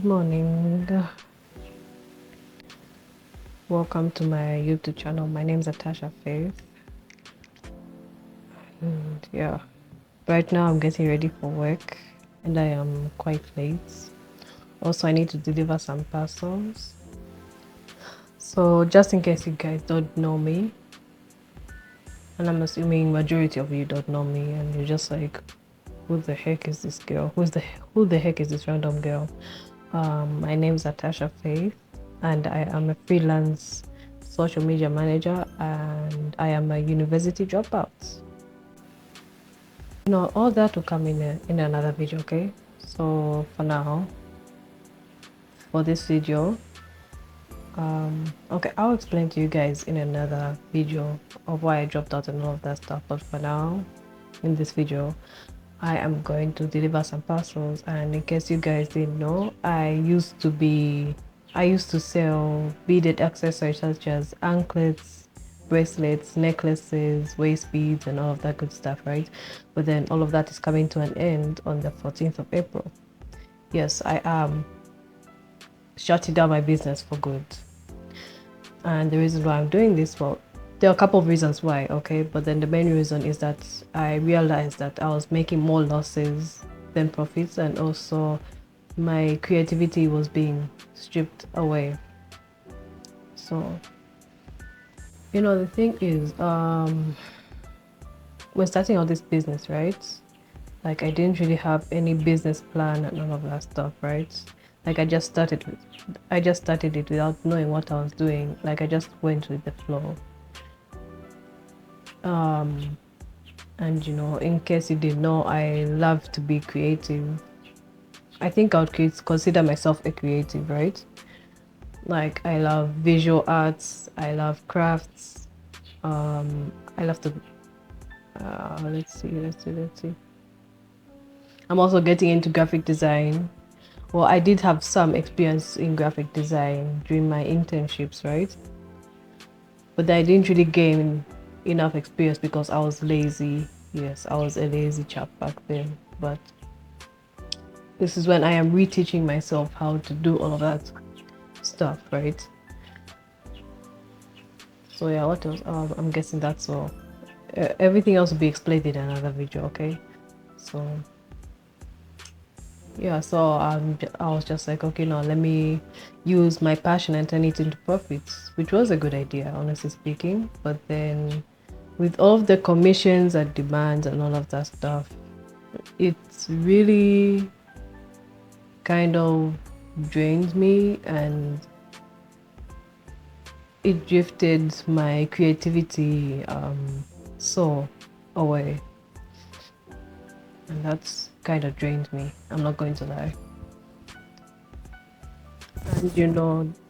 Good morning. Welcome to my YouTube channel. My name is Atasha Faith. And yeah, right now I'm getting ready for work and I am quite late. Also, I need to deliver some parcels. So just in case you guys don't know me, and I'm assuming majority of you don't know me and you're just like, who the heck is this girl? Who the heck is this random girl? My name is Atasha Faith and I am a freelance social media manager and I am a university dropout. All that will come in another video, okay? So for now, for this video, okay, I'll explain to you guys in another video of why I dropped out and all of that stuff. But for now, in this video, I am going to deliver some parcels. And in case you guys didn't know, I used to sell beaded accessories such as anklets, bracelets, necklaces, waist beads, and all of that good stuff, right? But then all of that is coming to an end on the 14th of April. Yes, I am shutting down my business for good. And the reason why I'm doing this, well, there are a couple of reasons why, okay? But then the main reason is that I realized that I was making more losses than profits, and also my creativity was being stripped away. So, the thing is, we're starting out this business, right? Like, I didn't really have any business plan and all of that stuff, right? Like, I just started it without knowing what I was doing. Like, I just went with the flow. And in case you didn't know, I love to be creative. I think I would consider myself a creative, right? Like, I love visual arts, I love crafts, I love to let's see. I'm also getting into graphic design. Well, I did have some experience in graphic design during my internships, right? But I didn't really gain enough experience because I was lazy. Yes, I was a lazy chap back then. But this is when I am reteaching myself how to do all of that stuff, right? So yeah, what else? I'm guessing that's all. Everything else will be explained in another video, okay? So yeah, so I was just like, okay, now let me use my passion and turn it into profits, which was a good idea, honestly speaking. But then with all of the commissions and demands and all of that stuff, it's really kind of drained me, and it drifted my creativity so away, and that's kind of drained me, I'm not going to lie.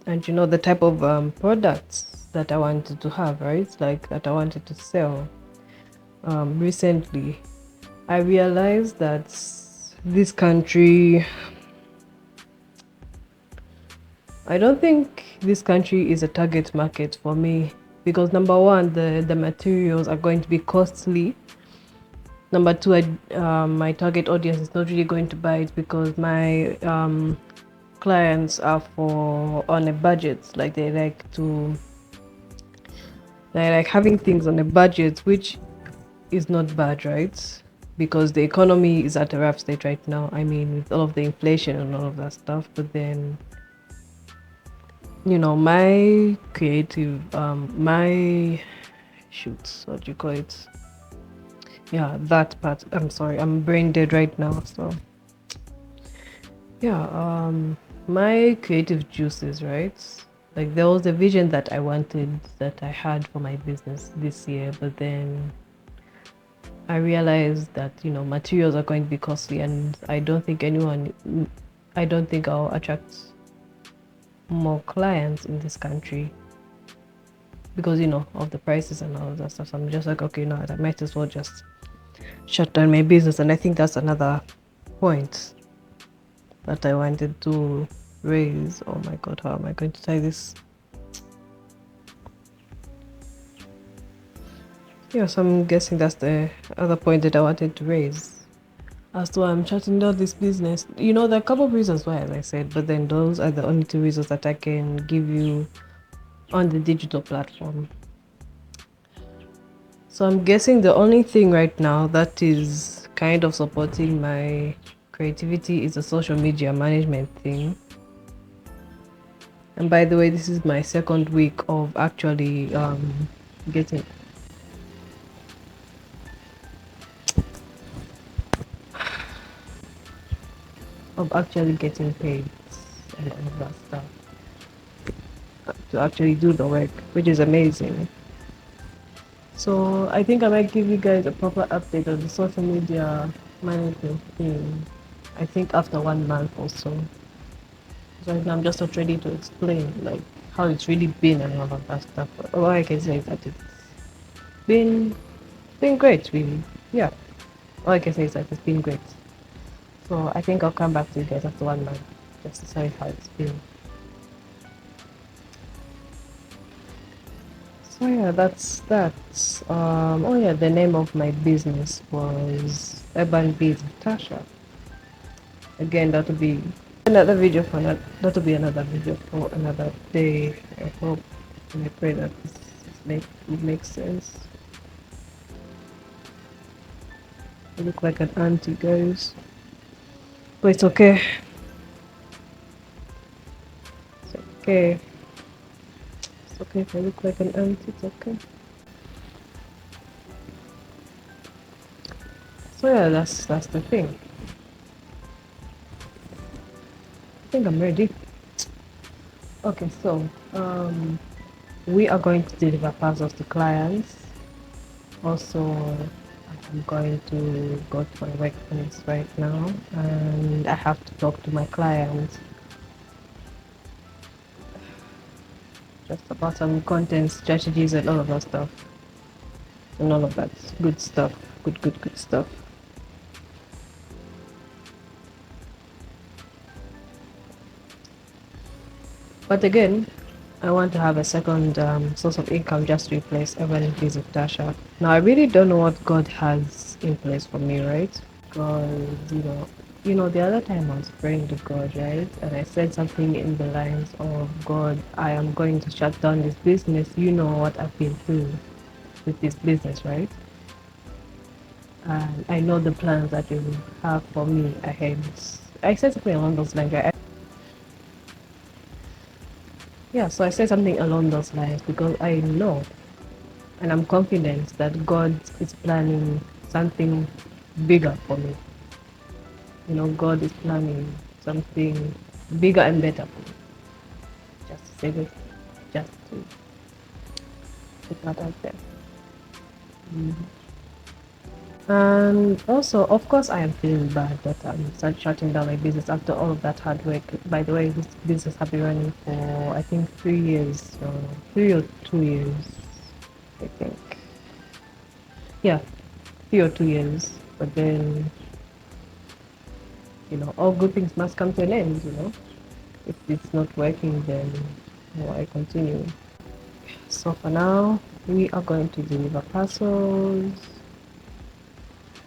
And the type of products that I wanted to have, right? Like that I wanted to sell. Recently I realized that this country, I don't think this country is a target market for me, because number one, the materials are going to be costly. Number two, my target audience is not really going to buy it because my clients are on a budget. Like they like having things on a budget, which is not bad, right? Because the economy is at a rough state right now. I mean, with all of the inflation and all of that stuff. But then, my creative, my shoots, what do you call it? Yeah, that part. I'm sorry, I'm brain dead right now. So, yeah, my creative juices, right? Like, there was a vision that I wanted, that I had for my business this year, but then I realized that materials are going to be costly, and I don't think I'll attract more clients in this country because of the prices and all of that stuff. So I'm just like, okay, no, I might as well just shut down my business. And I think that's another point that I wanted to raise. Oh my god, how am I going to tie this? Yes, I'm guessing that's the other point that I wanted to raise. as to why I'm shutting down this business. You know, there are a couple of reasons why, as I said, but then those are the only two reasons that I can give you on the digital platform. So I'm guessing the only thing right now that is kind of supporting my creativity is the social media management thing. And by the way, this is my second week of actually getting getting paid and all that stuff to actually do the work, which is amazing. So I think I might give you guys a proper update on the social media management thing. I think after 1 month or so. So right now I'm just not ready to explain like how it's really been and all of that stuff. But all I can say is that it's been been great, really. Yeah. All I can say is that it's been great. So I think I'll come back to you guys after 1 month just to tell you how it's been. So yeah, that's that. Oh yeah, the name of my business was Urban Beats with Tasha. Again, that'll be another video for that'll be another video for another day. I hope and I pray that it makes sense. I look like an auntie, guys, but it's okay. It's okay. It's okay if I look like an auntie. It's okay. So yeah, that's the thing. I think I'm ready. Okay, so we are going to deliver parcels to clients. Also, I'm going to go to my workplace right now and I have to talk to my clients just about some content strategies and all of that stuff. And all of that good stuff. Good stuff. But again, I want to have a second source of income just to replace everyone in case of Dasha. Now, I really don't know what God has in place for me, right? Because, the other time I was praying to God, right? And I said something in the lines of, God, I am going to shut down this business. You know what I've been through with this business, right? And I know the plans that you have for me ahead. I said something along those lines, right? Yeah, so I said something along those lines because I know and I'm confident that God is planning something bigger for me. God is planning something bigger and better for me. Just to say this, just to put that out there. Mhm. And also, of course, I am feeling bad that I'm shutting down my business after all of that hard work. By the way, this business has been running for I think 3 years, 3 or 2 years, I think. Yeah, 3 or 2 years. But then, all good things must come to an end. If it's not working, then why continue? So for now, we are going to deliver parcels.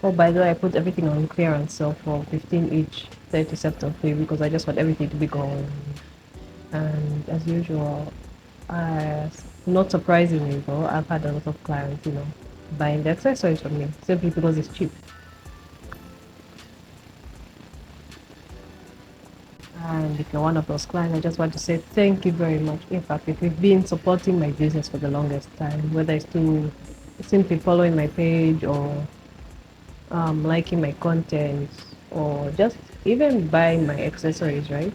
Oh, by the way, I put everything on clearance sale for 15 each, 30 cents of free because I just want everything to be gone. And as usual, not surprisingly though, I've had a lot of clients, buying the accessories from me simply because it's cheap. And if you're one of those clients, I just want to say thank you very much. In fact, if you've been supporting my business for the longest time, whether it's through simply following my page or liking my content or just even buying my accessories, right?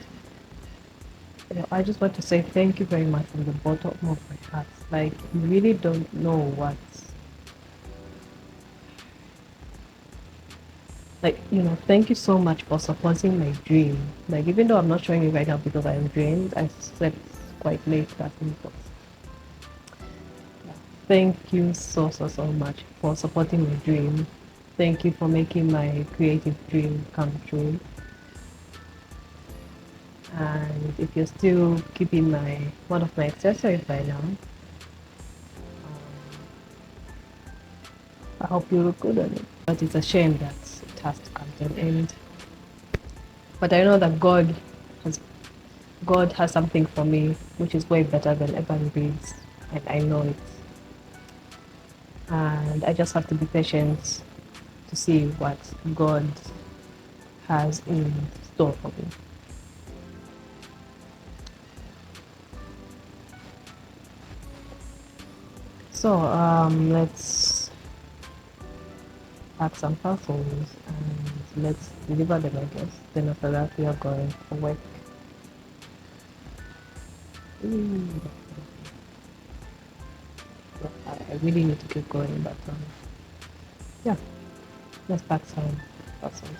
I just want to say thank you very much from the bottom of my heart. Like, you really don't know what, thank you so much for supporting my dream. Like, even though I'm not showing you right now because I am drained, I slept quite late last night. Thank you so much for supporting my dream. Thank you for making my creative dream come true. And if you're still keeping one of my accessories by now, I hope you look good on it. But it's a shame that has to come to an end. But I know that God has something for me, which is way better than Ep1 beads, and I know it. And I just have to be patient to see what God has in store for me. So let's pack some parcels and let's deliver them, I guess. Then after that we are going for work. I really need to keep going, but yeah, let's pack some parcels.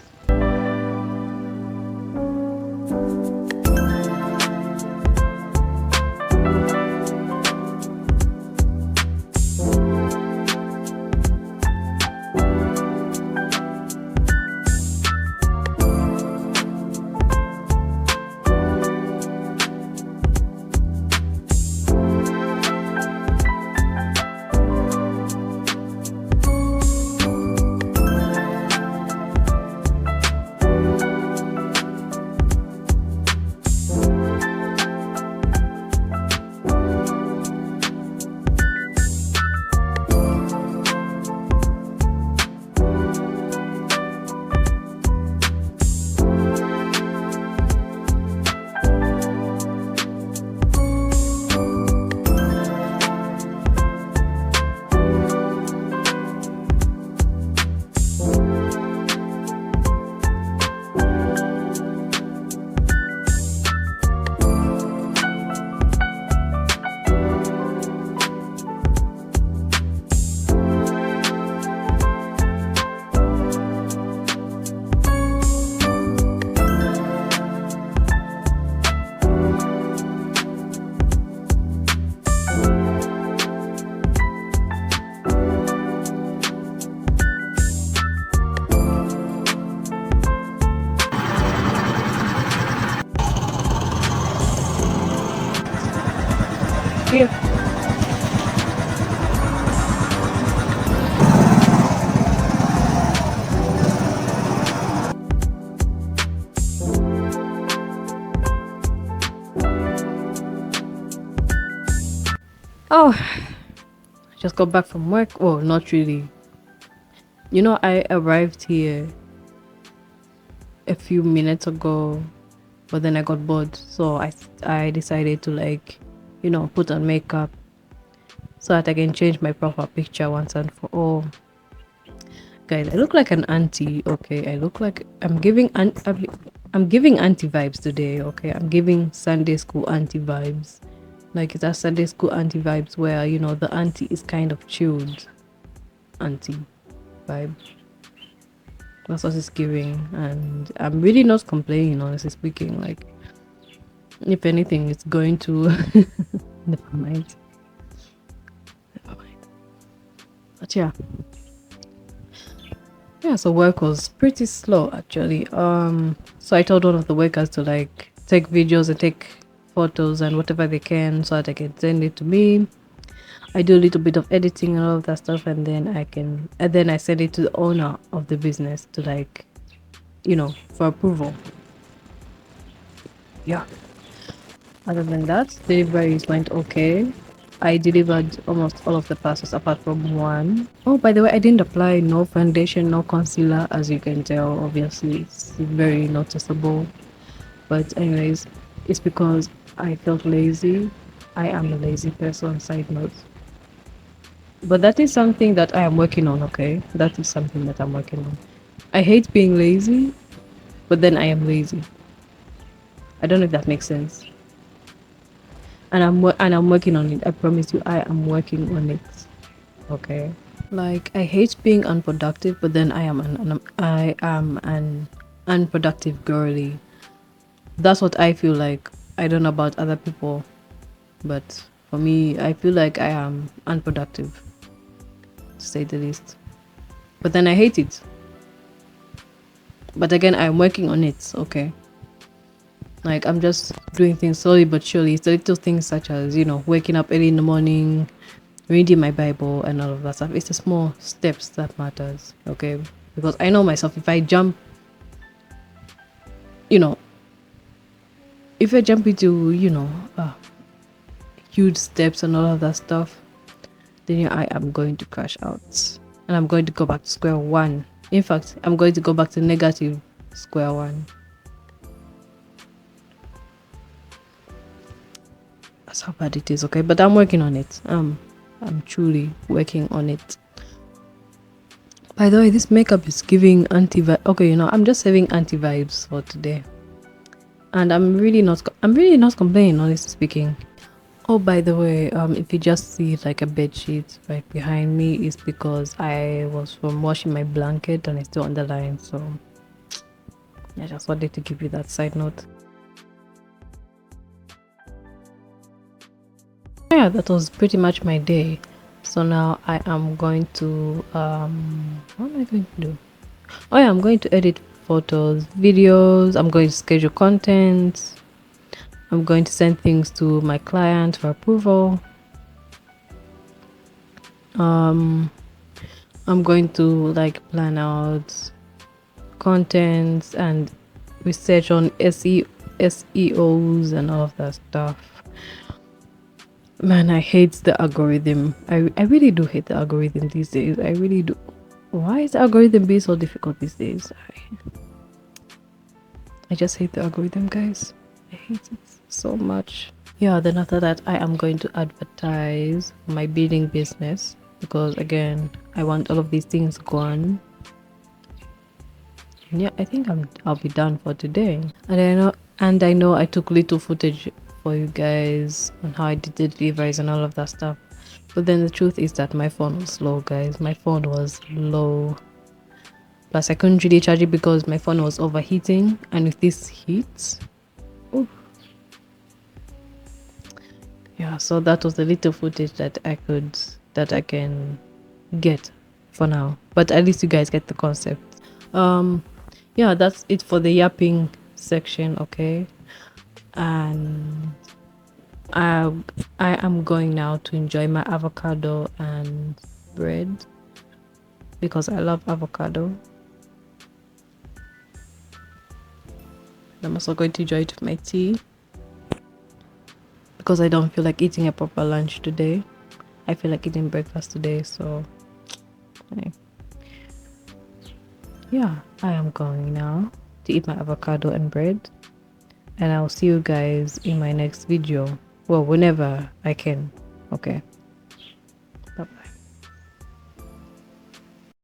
Here. Oh, just got back from work. Oh, not really. You know, I arrived here a few minutes ago, but then I got bored, so I decided to, like, you know, put on makeup so that I can change my profile picture once and for all. Guys, I look like an auntie. Okay, I look like I'm giving auntie vibes today. Okay, I'm giving Sunday school auntie vibes. Like, it's a Sunday school auntie vibes where, you know, the auntie is kind of chilled auntie vibe. That's what it's giving, and I'm really not complaining, honestly speaking. Like, if anything, it's going to never mind. But yeah, so work was pretty slow actually. So I told one of the workers to, like, take videos and take photos and whatever they can so that they can send it to me. I do a little bit of editing and all of that stuff, and then I send it to the owner of the business to, like, you know, for approval. Yeah. Other than that, deliveries went okay. I delivered almost all of the parcels apart from one. Oh, by the way, I didn't apply no foundation, no concealer, as you can tell. Obviously, it's very noticeable. But anyways, it's because I felt lazy. I am a lazy person, side note. But that is something that I am working on, okay? That is something that I'm working on. I hate being lazy, but then I am lazy. I don't know if that makes sense. And I'm working on it. I promise you, I am working on it. Okay. Like, I hate being unproductive, but then I am an unproductive girly. That's what I feel like. I don't know about other people, but for me, I feel like I am unproductive, to say the least. But then I hate it. But again, I'm working on it, okay? Like, I'm just doing things slowly but surely. It's the little things such as, you know, waking up early in the morning, reading my Bible and all of that stuff. It's the small steps that matters, okay? because I know myself, if I jump, you know, if I jump into, huge steps and all of that stuff, then I am going to crash out. And I'm going to go back to square one. In fact, I'm going to go back to negative square one. That's how bad it is, okay? But I'm working on it. I'm truly working on it. By the way, this makeup is giving anti-vibe. Okay, I'm just saving anti-vibes for today. And I'm really not complaining, honestly speaking. Oh, by the way, if you just see like a bed sheet right behind me, is because I was from washing my blanket and it's still on the line. So I just wanted to give you that side note. Yeah, that was pretty much my day. So now I am going to what am I going to do? Oh yeah, I'm going to edit photos, videos. I'm going to schedule content. I'm going to send things to my client for approval. I'm going to like plan out contents and research on SEOs and all of that stuff. Man, I hate the algorithm. I really do hate the algorithm these days. I really do. Why is the algorithm being so difficult these days? I just hate the algorithm, guys. I hate it so much. Yeah, then after that, I am going to advertise my building business because again, I want all of these things gone. Yeah, I think I'll be done for today. And I know I took little footage for you guys on how I did the deliveries and all of that stuff. But then the truth is that my phone was low, guys. My phone was low. Plus I couldn't really charge it because my phone was overheating, and with this heat, ooh. Yeah, so that was the little footage that I can get for now. But at least you guys get the concept. Yeah, that's it for the yapping section, okay? And I am going now to enjoy my avocado and bread because I love avocado. I'm also going to enjoy it with my tea because I don't feel like eating a proper lunch today. I feel like eating breakfast today, so yeah, I am going now to eat my avocado and bread, and I'll see you guys in my next video. Well, whenever I can. Okay, bye bye.